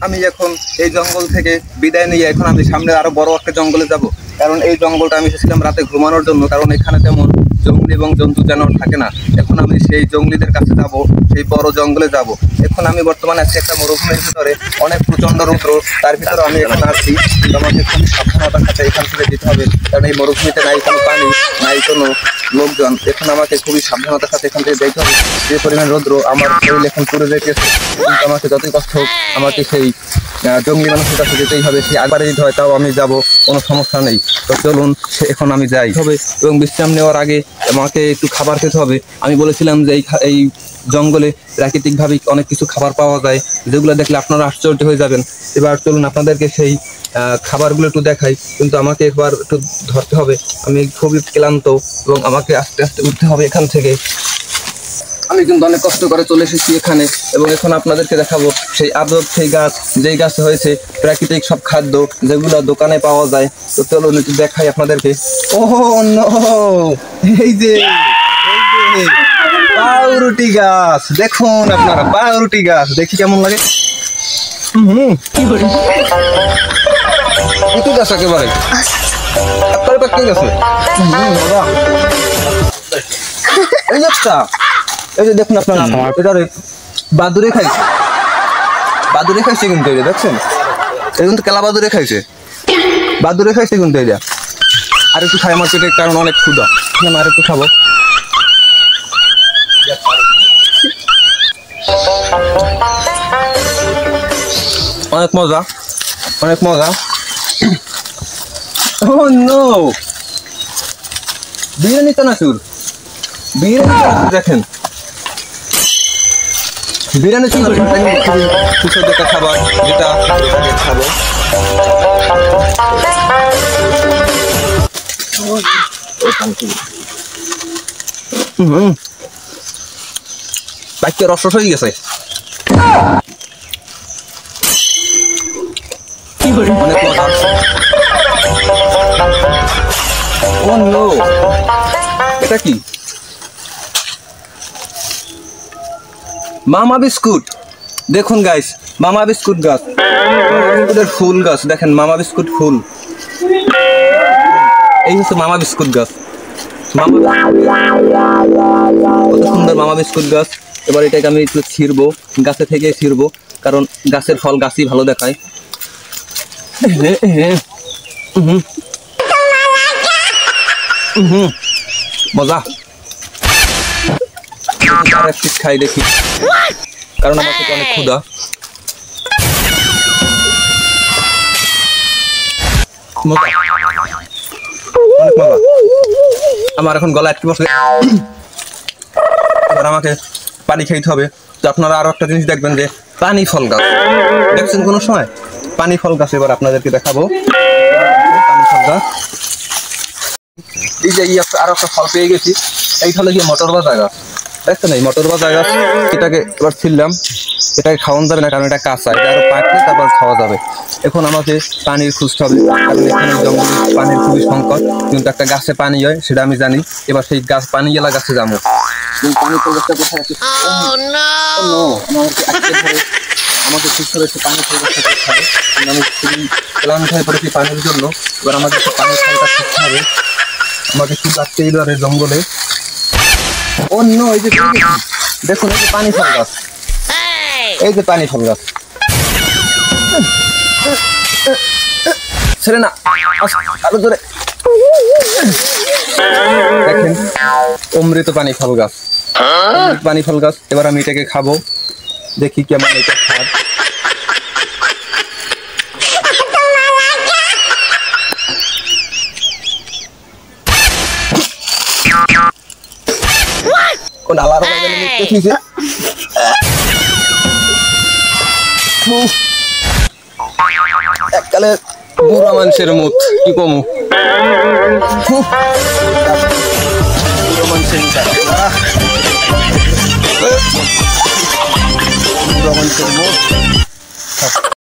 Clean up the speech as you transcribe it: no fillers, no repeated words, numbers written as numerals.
আমি এখন এই জঙ্গল থেকে বিদায় নিয়ে এখন আমি সামনে আরো বড় একটা জঙ্গলে যাব, কারণ এই জঙ্গলটা আমি এসেছিলাম রাতে ঘুমানোর জন্য, কারণ এখানে তেমন জঙ্গলি এবং জন্তু জানোয়ার থাকে না। এখন আমি সেই জঙ্গলিদের কাছে যাব, সেই বড় জঙ্গলে যাব। এখন আমি বর্তমানে আছি একটা মরুভূমির ভিতরে, অনেক প্রচন্ড রৌদ্র, তার ভিতরে আমি এখন আসছি। কিন্তু আমাকে খুব সাবধানতার সাথে এখান থেকে যেতে হবে, কারণ এই মরুভূমিতে নাই কোনো পানি, নাই কোনো লোকজন। এখন আমাকে খুবই সাবধানতার সাথে এখান থেকে যেতে হবে। যে পরিমাণ রৌদ্র, আমার শরীর এখন পুড়ে যেতেছে, কিন্তু আমাকে যতই কষ্ট হোক আমাকে সেই জঙ্গলি মানুষের কাছে যেতেই হবে। সেই একবারে যদি হয় তাও আমি যাব, কোনো সমস্যা নেই। তো চলুন এখন আমি যাই হবে, এবং বিশ্রাম নেওয়ার আগে আমাকে একটু খাবার খেতে হবে। আমি বলেছিলাম যে এই জঙ্গলে প্রাকৃতিকভাবে অনেক কিছু খাবার পাওয়া যায়, যেগুলো দেখলে আপনারা আশ্চর্য হয়ে যাবেন। এবার চলুন আপনাদেরকে সেই খাবারগুলো একটু দেখাই, কিন্তু আমাকে একবার একটু ধরতে হবে। আমি খুবই ক্লান্ত এবং আমাকে আস্তে আস্তে উঠতে হবে এখান থেকে। আমি কিন্তু অনেক কষ্ট করে চলে এসেছি এখানে, এবং এখন আপনাদেরকে দেখাবো সেই আদব, সেই গাছ, যেই গাছে হয়েছে প্রাকৃতিক সব খাদ্য, যেগুলো দোকানে পাওয়া যায়। তো চলুন একটু দেখাই আপনাদেরকে। ওহো নো, এই যে পাউরুটি গাছ, দেখুন আপনারা পাউরুটি গাছ, দেখি কেমন লাগে। কি গাছ একেবারে পাকতে গেছে। এই গাছটা, এই যে দেখুন আপনারা, এটারে বাদুরে খাইছে, বাদুরে খাইছে কিন্তু এই যে দেখছেন, এই কিন্তু কেলা বাদুরে খাইছে, বাদুরে খাইছে কিন্তু এটা। আর একটু খাই, আমার পেটে কারণ অনেক ক্ষুধা, আর একটু খাবো। অনেক মজা, অনেক মজা। ও নো, বিরিয়ানি চানাচুর, বিরিয়ানি চানাচুর দেখেন, বিরিয়ানি চানাচুর সুস্বাদু একটা খাবার, যেটা খাবো। বাক্য রস হয়ে গেছে। অনেক মজা। ও নো, এটা কি? মামা বিস্কুট, দেখুন গাইস, মামা বিস্কুট গাছ, ফুল গাছ দেখেন, মামা বিস্কুট ফুল, এই হচ্ছে মামা বিস্কুট গাছ। কত সুন্দর মামা বিস্কুট গাছ। এবার এটাকে আমি একটু ছিঁড়বো, গাছে থেকে ছিঁড়বো, কারণ গাছের ফল গাছই ভালো দেখায়। মজা। খাই দেখি, কারণ আমার থেকে অনেক ক্ষুধা। আমার এখন গলা আটকে বসে, এবার আমাকে পানি খাইতে হবে। তো আপনারা আরো একটা জিনিস দেখবেন, যে পানি ফল গাছ দেখছেন কোনো সময়? পানি ফল গাছ এবার আপনাদেরকে দেখাবো। পানি ফল গাছ, এই যে আরো একটা ফল পেয়ে গেছি, এইটা হলো কি মটর বাজা গাছ, দেখছেন? এই মটর বাজা গাছ, এটাকে এবার ছিললাম, এটাকে খাওয়ানো যাবে না, কারণ এটা কাঁচা, এটা আরো পাকলে তারপর খাওয়া যাবে। এখন আমাকে পানির খুঁজতে হবে, কারণ এখানে জঙ্গলে পানির খুবই সংকট, কিন্তু একটা গাছে পানি হয় সেটা আমি জানি। এবার সেই গাছ, পানি এলা গাছে যাবো। পানি ফল গাছটা কোথায় আছে? আমাকে খুঁজতে হবে পানি ফল গাছটা কোথায়। আমি খুবই ক্লান্ত হয়ে পড়েছি পানির জন্য। এবার আমাকে পানি ফলটা খুঁজতে হবে, আমাকে খুব লাগছে এইবারে জঙ্গলে। অন্য এই যে দেখুন, এই যে পানি ফল গাছ, এই যে পানি ফল গাছ, ছেড়ে না, আরো জোরে দেখেন, অমৃত পানি ফল গাছ, পানি ফল গাছ। এবার আমি এটাকে খাবো, দেখি কেমন এটা স্বাদ। কোন আলার এককালে বুড়া মানুষের মুখ, কি কমু, বুড়া মানুষের মুখ।